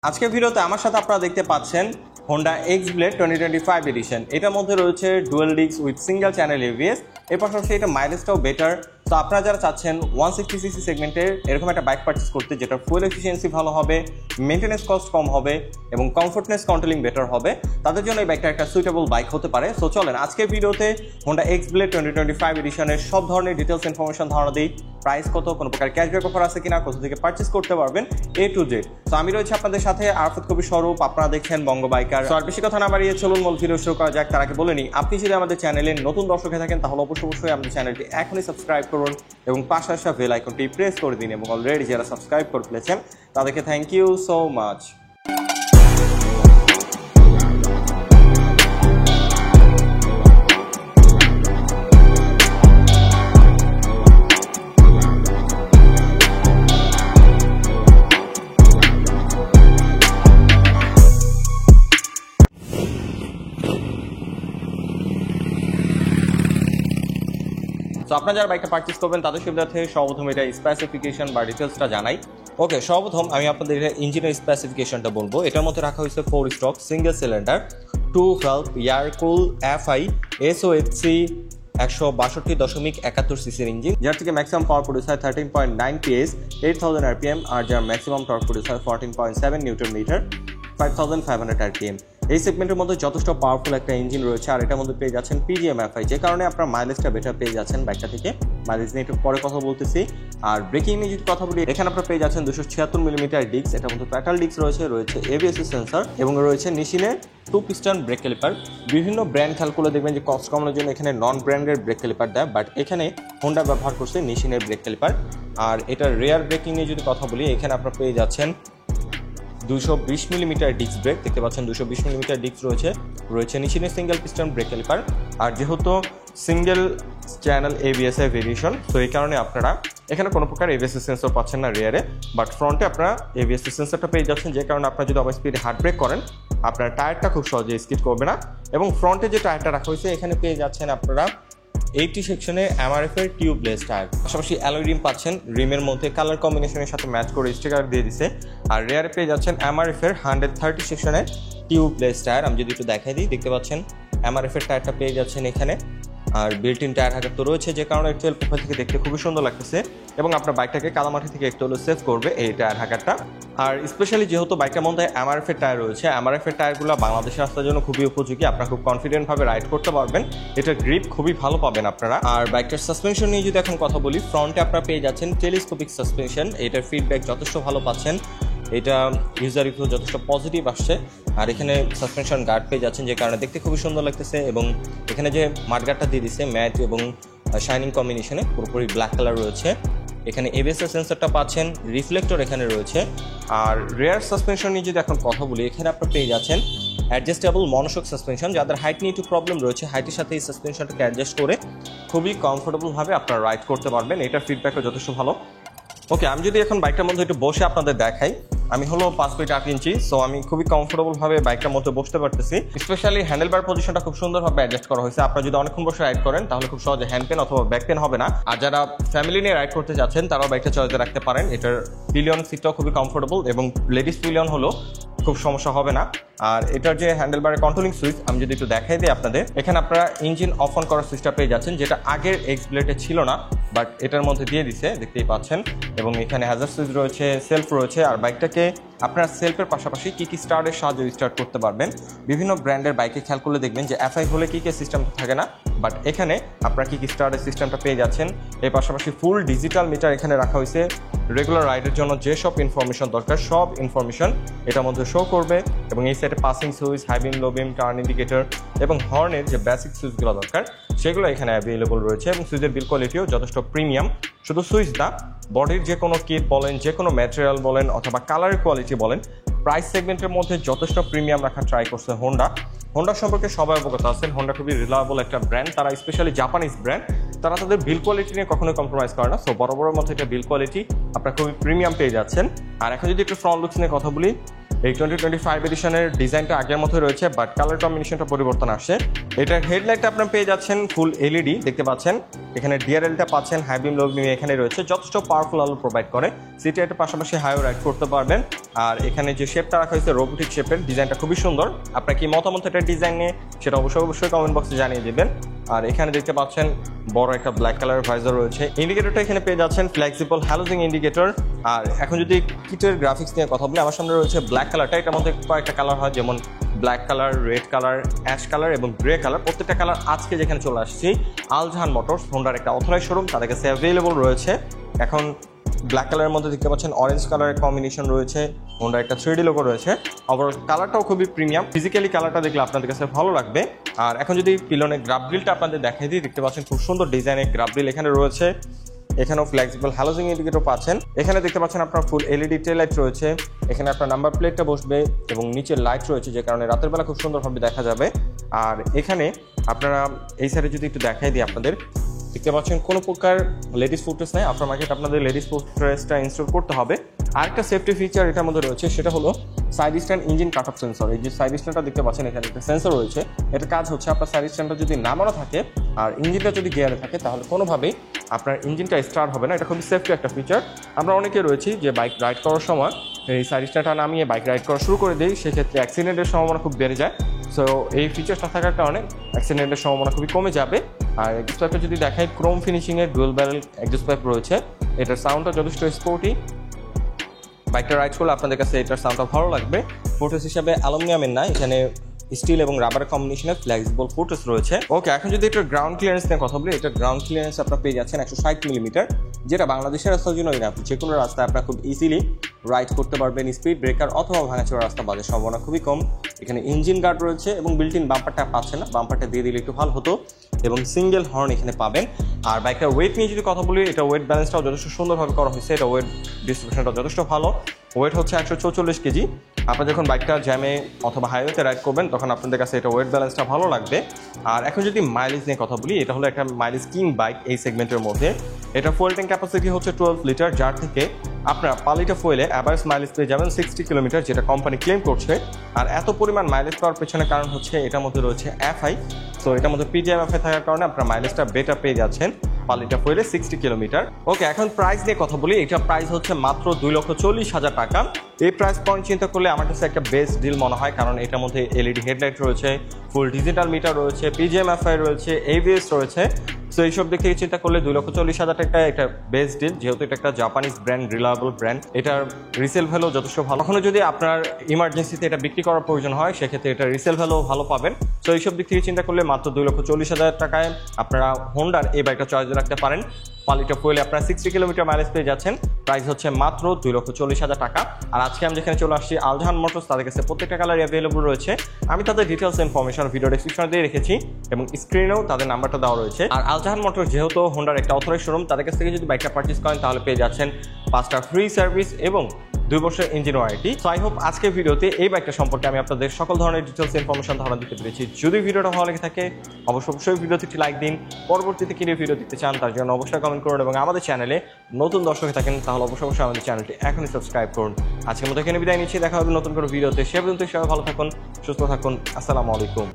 আজকের ভিডিওতে আমার সাথে আপনারা দেখতে পাচ্ছেন হোন্ডা এক্স ব্লেড 2025 এডিশন। এটার মধ্যে রয়েছে dual disk with single channel ABS. এর পাশাপাশি এটা মাইলেজটাও বেটার। তো আপনারা যারা চাচ্ছেন 160cc সেগমেন্টের এরকম একটা বাইক পারচেস করতে, যেটা ফুয়েল এফিসিয়েন্সি ভালো হবে, মেনটেন্যান্স কস্ট কম হবে এবং কমফোর্টনেস কন্ট্রোলিং বেটার হবে, তাদের জন্য এই বাইকটা একটা সুইটেবল বাইক হতে পারে। সো চলেন আজকের ভিডিওতে হোন্ডা এক্স ব্লেড 2025 এডিশনের সব ধরনের ডিটেলস ইনফরমেশন ধারণা দিই। প্রাইস কত, কোনো প্রকার ক্যাশব্যাক অফার আছে কিনা, কোথা থেকে পারচেস করতে পারবেন, A to Z। তো আমি রয়েছে আপনাদের সাথে আরাফাত কবির স্বরূপ, আপনারা দেখছেন বঙ্গ বাইকার। তো আর বেশি কথা না বাড়িয়ে চলুন মূল ভিডিও শুরু করা যাক। তার আগে বলে নিই, আপনি যদি আমাদের চ্যানেলে নতুন দর্শক হয়ে থাকেন তাহলে অবশ্যই আমাদের চ্যানেলটি এখনই সাবস্ক্রাইব করুন এবং পাশে আসা বেল আইকনটি প্রেস করে দিন। এবং অলরেডি যারা সাবস্ক্রাইব করে ফেলেছেন তাদেরকে থ্যাংক ইউ সো মাচ। তো আপনারা যারা বাইকটা পারচেস করবেন তাদের সুবিধার্থে সর্বপ্রথম এটা স্পেসিফিকেশন বা ডিটেলসটা জানাই। ওকে, সর্বপ্রথম আমি আপনাদের ইঞ্জিনের স্পেসিফিকেশনটা বলবো। এটার মধ্যে রাখা হয়েছে 4 stroke single cylinder 2 valve air কুল FI SOHC 162.71 সিসির ইঞ্জিন, যার থেকে ম্যাক্সিমাম পাওয়ার প্রডিউস হয় 13.9 PS 8000 RPM, আর যার ম্যাক্সিমাম টর্ক প্রডিউস হয় 14.7 নিউটন মিটার 5500 RPM। এই সেগমেন্টের মধ্যে যথেষ্ট পাওয়ারফুল একটা ইঞ্জিন রয়েছে, আর এটার মধ্যে পেয়ে যাচ্ছেন PGM FI, যে কারণে আপনার মাইলেজটা বেটার পেয়ে যাচ্ছেন বাইকটা থেকে। মাইলেজ নিয়ে একটু পরে কথা বলতেছি। আর ব্রেকিং নিয়ে যদি কথা বলি, এখানে আপনারা পেয়ে যাচ্ছেন 276 মিলিমিটার ডিস্ক। এটার মধ্যে প্যাটাল ডিস্ক রয়েছে ABS সেন্সর এবং রয়েছে নিশিনের 2 পিস্টন ব্রেক ক্যালিপার। বিভিন্ন ব্র্যান্ড খেয়াল করলে দেখবেন যে কস্ট কমানোর জন্য এখানে নন ব্র্যান্ডের ব্রেক ক্যালিপার দেয়, বাট এখানে হোন্ডা ব্যবহার করছে নিশিনের ব্রেক ক্যালিপার। আর এটার রেয়ার ব্রেকিং নিয়ে যদি কথা বলি, এখানে আপনারা পেয়ে যাচ্ছেন 220 মিলিমিটার ডিস্ক ব্রেক। দেখতে পাচ্ছেন 220 মিলিমিটার ডিস্ক রয়েছে নিশিনের সিঙ্গেল পিস্টন ব্রেক ক্যালিপার। আর যেহেতু সিঙ্গেল চ্যানেল ABS এর ভেরিয়েশন, তো এই কারণে আপনারা এখানে কোনো প্রকার ABS সেন্সর পাচ্ছেন না রিয়ারে, বাট ফ্রন্টে আপনারা ABS সেন্সরটা পেয়ে যাচ্ছেন, যে কারণে আপনারা যদি ওভার স্পিডে হার্ড ব্রেক করেন আপনার টায়ারটা খুব সহজে স্কিড করবে না। এবং ফ্রন্টে যে টায়ারটা রাখা হয়েছে, এখানে পেয়ে যাচ্ছেন আপনারা 80 সেকশনে MRF এর টিউবলেস টায়ার, পাশাপাশি অ্যালয় রিম পাচ্ছেন। রিমের মধ্যে কালার কম্বিনেশনের সাথে ম্যাচ করে স্টিকার দিয়ে দিছে। আর রেয়ারে পেয়ে যাচ্ছেন MRF এর 130 সেকশনের টিউবলেস টায়ার। আমি যদি একটু দেখাই দিই, দেখতে পাচ্ছেন MRF এর টায়ারটা পেয়ে যাচ্ছেন এখানে। আর বিল্ট ইন টায়ার হাগার তো রয়েছে, যে কারণে টুয়েলভ প্রোফাইল থেকে দেখতে খুবই সুন্দর লাগতেছে এবং আপনার বাইকটাকে কাদামাটি থেকে একটু হলেও সেভ করবে এই টায়ার হাগারটা। আর স্পেশালি যেহেতু বাইকটার মধ্যে MRF এর টায়ার রয়েছে, MRF এর টায়ারগুলো বাংলাদেশের রাস্তার জন্য খুবই উপযোগী। আপনারা খুব কনফিডেন্টভাবে রাইড করতে পারবেন, এটার গ্রিপ খুবই ভালো পাবেন আপনারা। আর বাইকটার সাসপেনশন নিয়ে যদি এখন কথা বলি, ফ্রন্টে আপনারা পেয়ে যাচ্ছেন টেলিস্কোপিক সাসপেনশন। এটার ফিডব্যাক যথেষ্ট ভালো পাচ্ছেন, এটা ইউজার রিভিউ যথেষ্ট পজিটিভ আসছে। আর এখানে সাসপেনশন গার্ড পেয়ে যাচ্ছেন, যে কারণে দেখতে খুবই সুন্দর লাগতেছে। এবং এখানে যে মাঠগার্ডটা দিয়ে দিচ্ছে ম্যাট এবং শাইনিং কম্বিনেশনে পুরোপুরি ব্ল্যাক কালার রয়েছে। এখানে ABS সেন্সরটা পাচ্ছেন, রিফ্লেক্টর এখানে রয়েছে। আর রেয়ার সাসপেনশন নিয়ে যদি এখন কথা বলি, এখানে আপনারা পেয়ে যাচ্ছেন অ্যাডজাস্টেবল মনোশক সাসপেনশন। যাদের হাইট নিয়ে একটু প্রবলেম রয়েছে, হাইটের সাথে এই সাসপেনশনটাকে অ্যাডজাস্ট করে খুবই কমফোর্টেবলভাবে আপনারা রাইড করতে পারবেন। এটার ফিডব্যাকও যথেষ্ট ভালো। ওকে, আমি যদি এখন বাইকটার মধ্যে একটু বসে আপনাদের দেখাই, আমি হলো 5 ফিট 8 ইঞ্চি, সো আমি খুবই কমফোর্টেবলভাবে বাইকটার মধ্যে বসতে পারতেছি। স্পেশালি হ্যান্ডেলবার পজিশনটা খুব সুন্দরভাবে অ্যাডজাস্ট করা হয়েছে। আপনারা যদি অনেকক্ষণ বসে রাইড করেন তাহলে খুব সহজে হ্যান্ড পেন অথবা ব্যাক পেন হবে না। আর যারা ফ্যামিলি নিয়ে রাইড করতে যাচ্ছেন তারাও বাইকটা চয়েসে রাখতে পারেন। এটার পিলিয়ন সিটটাও খুবই কমফোর্টেবল এবং লেডিস পিলিয়ন হলো খুব সমস্যা হবে না। আর এটার যে হ্যান্ডেলবারের কন্ট্রোলিং সুইচ আমি যদি একটু দেখাই দিই আপনাদের, এখানে আপনারা ইঞ্জিন অফ অন করার সুইচটা পেয়ে যাচ্ছেন, যেটা আগের এক্স ব্লেডে ছিল না, বাট এটার মধ্যে দিয়ে দিছে, দেখতেই পাচ্ছেন। এবং এখানে হ্যাজার্ড সুইচ রয়েছে, সেলফ রয়েছে। আর বাইকটাকে আপনারা সেলফের পাশাপাশি কি স্টার্টের সাহায্যে স্টার্ট করতে পারবেন। বিভিন্ন ব্র্যান্ডের বাইকে খেয়াল করলে দেখবেন যে FI হলে কি সিস্টেম থাকে না, বাট এখানে আপনারা কি স্টার্টের সিস্টেমটা পেয়ে যাচ্ছেন। এর পাশাপাশি ফুল ডিজিটাল মিটার এখানে রাখা হয়েছে। রেগুলার রাইডের জন্য যেসব ইনফরমেশন দরকার সব ইনফরমেশন এটার মধ্যে শো করবে। এবং এই সাইডে পাসিং সুইচ, হাই বিম, লো বিম, টার্ন ইন্ডিকেটর এবং হর্নের যে বেসিক সুইচগুলো দরকার সেগুলো এখানে অ্যাভেলেবল রয়েছে। এবং সুইচের বিল কোয়ালিটিও যথেষ্ট প্রিমিয়াম। শুধু সুইচ না, বডির যে কোনো কিট বলেন, যে কোনো ম্যাটেরিয়াল বলেন অথবা কালারের কোয়ালিটি বলেন, প্রাইস সেগমেন্টের মধ্যে যথেষ্ট প্রিমিয়াম রাখার ট্রাই করছে হোন্ডা সম্পর্কে সবাই অবগত আছেন। হোন্ডা খুবই রিলায়েবল একটা ব্র্যান্ড, তারা স্পেশালি জাপানিজ ব্র্যান্ড, তারা তাদের বিল কোয়ালিটি নিয়ে কখনোই কম্প্রোমাইজ করে না। সো বড় মধ্যে এটা বিল কোয়ালিটি আপনারা খুবই প্রিমিয়াম পেয়ে যাচ্ছেন। আর এখন যদি একটু ফ্রন্ট লুকস নিয়ে কথা বলি, এই 2025 এডিশনের ডিজাইনটা আগের মতোই রয়েছে, বাট কালার কম্বিনেশনটা পরিবর্তন আসছে। এটার হেডলাইটটা আপনারা পেয়ে যাচ্ছেন ফুল LED, দেখতে পাচ্ছেন। এখানে DRLটা পাচ্ছেন, হাই বিম, লো বিম এখানে রয়েছে, যথেষ্ট পাওয়ারফুল আলো প্রোভাইড করে। সিটি এর পাশাপাশি হাইও রাইড করতে পারবেন। আর এখানে যে শেপটা রাখা হয়েছে রোবোটিক শেপের, ডিজাইনটা খুবই সুন্দর। আপনার কি মতামত এটার ডিজাইন নিয়ে সেটা অবশ্যই কমেন্ট বক্সে জানিয়ে দেবেন। আর এখানে দেখতে পাচ্ছেন বড় একটা ব্ল্যাক কালারের ভাইজার রয়েছে। ইন্ডিকেটরটা এখানে পেয়ে যাচ্ছেন ফ্লেক্সিবল হ্যালোজিং ইন্ডিকেটর। আর এখন যদি কিটের গ্রাফিক্স নিয়ে কথা বলি, আমার সামনে রয়েছে ব্ল্যাক কালারটা। এটার মধ্যে কয়েকটা কালার হয়, যেমন black colour, red colour, ash colour এবং গ্রে কালার। প্রত্যেকটা কালার আজকে যেখানে চলে আসছি আল জাহান মোটরস, হোন্ডার একটা অথরাইজড শোরুম, তাদের কাছে অ্যাভেলেবল রয়েছে। এখন ব্ল্যাক কালারের মধ্যে দেখতে পাচ্ছেন অরেঞ্জ কালারের কম্বিনেশন রয়েছে, হোন্ডার একটা 3D লোগো রয়েছে। ওভারঅল কালারটাও খুবই প্রিমিয়াম, ফিজিক্যালি কালারটা দেখলে আপনাদের কাছে ভালো লাগবে। আর এখন যদি পিলনের গ্রাব গ্রিলটা আপনাদের দেখাই দিই, দেখতে পাচ্ছেন খুব সুন্দর ডিজাইনের গ্রাব গ্রিল এখানে রয়েছে। এখানেও ফ্লেক্সিবল হ্যালোজিং ইন্ডিকেটর পাচ্ছেন। এখানে দেখতে পাচ্ছেন আপনার ফুল এলইডি টেল লাইট রয়েছে। এখানে আপনার নাম্বার প্লেটটা বসবে এবং নিচে লাইট রয়েছে, যে কারণে রাতের বেলা খুব সুন্দরভাবে দেখা যাবে। আর এখানে আপনারা এই সাইডে যদি একটু দেখাই দিই আপনাদের, দেখতে পাচ্ছেন কোনো প্রকার লেডিস ফুটরেস নেই। আফটার মার্কেট আপনাদের লেডিস ফুটরেসটা ইনস্টল করতে হবে। আরেকটা সেফটি ফিচার এটার মধ্যে রয়েছে, সেটা হলো side stand engine cut off sensor. এই যে সাইড স্ট্যান্ডটা দেখতে পাচ্ছেন, এখানে একটা সেন্সর রয়েছে। এটা কাজ হচ্ছে আপনার সাইড স্ট্যান্ডটা যদি নামানো থাকে আর ইঞ্জিনটা যদি গিয়ারে থাকে, তাহলে কোনোভাবেই আপনার ইঞ্জিনটা স্টার্ট হবে না। এটা খুবই সেফটি একটা ফিচার। আমরা অনেকে রয়েছি যে বাইক রাইড করার সময় এই সাইড স্ট্যান্ডটা নামিয়ে বাইক রাইড করা শুরু করে দিই, সেক্ষেত্রে অ্যাক্সিডেন্টের সম্ভাবনা খুব বেড়ে যায়। সো এই ফিচারটা থাকার কারণে অ্যাক্সিডেন্টের সম্ভাবনা খুবই কমে যাবে। আর এক্সস্ট পাইপটা যদি দেখাই, ক্রোম ফিনিশিংয়ের ডুয়েল ব্যারেল এক্সস্ট পাইপ রয়েছে। এটার সাউন্ডটা যথেষ্ট স্পোর্টি। বাইকটা রাইড করলে আপনাদের কাছে এটার সাউন্ডটা ভালো লাগবে। ফুটরেস হিসাবে অ্যালুমিনিয়ামের না, এখানে স্টিল এবং রাবার কম্বিনেশনের ফ্লেক্সিবল ফুটরেস রয়েছে। ওকে, এখন যদি এটার গ্রাউন্ড ক্লিয়ারেন্স নিয়ে কথা বলি, এটার গ্রাউন্ড ক্লিয়ারেন্স আপনারা পেয়ে যাচ্ছেন 160 মিলিমিটার, যেটা বাংলাদেশের রাস্তার জন্যই না, যে কোনো রাস্তায় আপনারা খুব ইজিলি রাইড করতে পারবেন। স্পিড ব্রেকার অথবা ভাঙাচোরা রাস্তা বাজে সম্ভাবনা খুবই কম। এখানে ইঞ্জিন গার্ড রয়েছে এবং বিল্ট ইন বাম্পারটা পাচ্ছে না, বাম্পারটা দিয়ে দিলে একটু ভালো হতো। এবং সিঙ্গেল হর্ন এখানে পাবেন। আর বাইকটার ওয়েট নিয়ে যদি কথা বলি, এটা ওয়েট ব্যালেন্সটাও যথেষ্ট সুন্দরভাবে করা হয়েছে। এটা ওয়েট ডিস্ট্রিবিউশনটা যথেষ্ট ভালো। ওয়েট হচ্ছে 144 কেজি। আপনারা যখন বাইকটা জ্যামে অথবা হাইওয়েতে রাইড করবেন, তখন আপনাদের কাছে এটা ওয়েট ব্যালেন্সটা ভালো লাগবে। আর এখন যদি মাইলেজ নিয়ে কথা বলি, এটা হলো একটা মাইলেজ কিং বাইক এই সেগমেন্টের মধ্যে। এটা ফুয়েল ট্যাঙ্ক ক্যাপাসিটি হচ্ছে 12 লিটার, যার থেকে আপনারা 5 লিটার ফুয়েলে অ্যাভারেজ মাইলেজ পেয়ে যাবেন 60 কিলোমিটার, যেটা কোম্পানি ক্লেম করছে। আর এত পরিমাণ মাইলেজ পাওয়ার পেছনে কারণ হচ্ছে এটার মধ্যে রয়েছে এফআই। সো এটার মধ্যে পিজিএম এফআই থাকার কারণে আপনার মাইলেজটা বেটার পেয়ে যাচ্ছেন 5 লিটার ফুয়েলে 60 কিলোমিটার। ওকে, এখন প্রাইস নিয়ে কথা বলি। এটা প্রাইস হচ্ছে মাত্র 2,40,000 টাকা। এই প্রাইস পয়েন্ট চিন্তা করলে আমার কাছে একটা বেস্ট ডিল মনে হয়, কারণ এটার মধ্যে এলইডি হেডলাইট রয়েছে, ফুল ডিজিটাল মিটার রয়েছে, পিজিএম এফআই রয়েছে, এবিএস রয়েছে। সো এইসব দিক থেকে চিন্তা করলে 2,40,000 টাকা একটা বেস্ট ডিল, যেহেতু এটা একটা জাপানিজ ব্র্যান্ড, রিলায়েবল ব্র্যান্ড। এটার রিসেল ভ্যালু যথেষ্ট ভালো। কখনো যদি আপনার ইমার্জেন্সিতে এটা বিক্রি করার প্রয়োজন হয়, সেক্ষেত্রে এটা রিসেল ভ্যালু ভালো পাবেন। সো এইসব দিক থেকে চিন্তা করলে মাত্র 2,40,000 টাকায় আপনারা হোন্ডার এই বাইকটা চয়েস রাখতে পারেন। 5 লিটার ফুয়েলে আপনারা 60 কিলোমিটার মাইলেজ পেয়ে যাচ্ছেন। প্রাইস হচ্ছে মাত্র 2,40,000 টাকা। আর আজকে আমি যেখানে চলে আসছি আল জাহান মোটরস, তাদের কাছে প্রত্যেকটা কালার অ্যাভেলেবল রয়েছে। আমি তাদের ডিটেলস ইনফরমেশন ভিডিও ডেসক্রিপশনে দিয়ে রেখেছি এবং স্ক্রিনেও তাদের নাম্বারটা দেওয়া রয়েছে। আর আল জাহান মোটরস যেহেতু হোন্ডার একটা অথরাইজড শোরুম, তাদের কাছ থেকে যদি বাইকটা পারচেস করেন তাহলে পেয়ে যাচ্ছেন 5টা ফ্রি সার্ভিস এবং 2 বছর engine warranty. So I hope আজকের ভিডিওতে এই বাইকটা সম্পর্কে আমি আপনাদের সকল ধরনের ডিটেলস ইনফরমেশন ধারণা দিতে পেরেছি। যদি ভিডিওটা ভালো লেগে থাকে অবশ্যই ভিডিওতে একটি লাইক দিন। পরবর্তীতে কি ভিডিও দেখতে চান তার জন্য অবশ্যই কমেন্ট করুন, এবং আমাদের চ্যানেলে নতুন দর্শক থাকেন তাহলে অবশ্যই আমাদের চ্যানেলটি এখনই সাবস্ক্রাইব করুন। আজকের মতো এখানে বিদায় নিচ্ছি, দেখা হবে নতুন কোনো ভিডিওতে। সে পর্যন্ত সবাই ভালো থাকুন, সুস্থ থাকুন। আসসালামু আলাইকুম।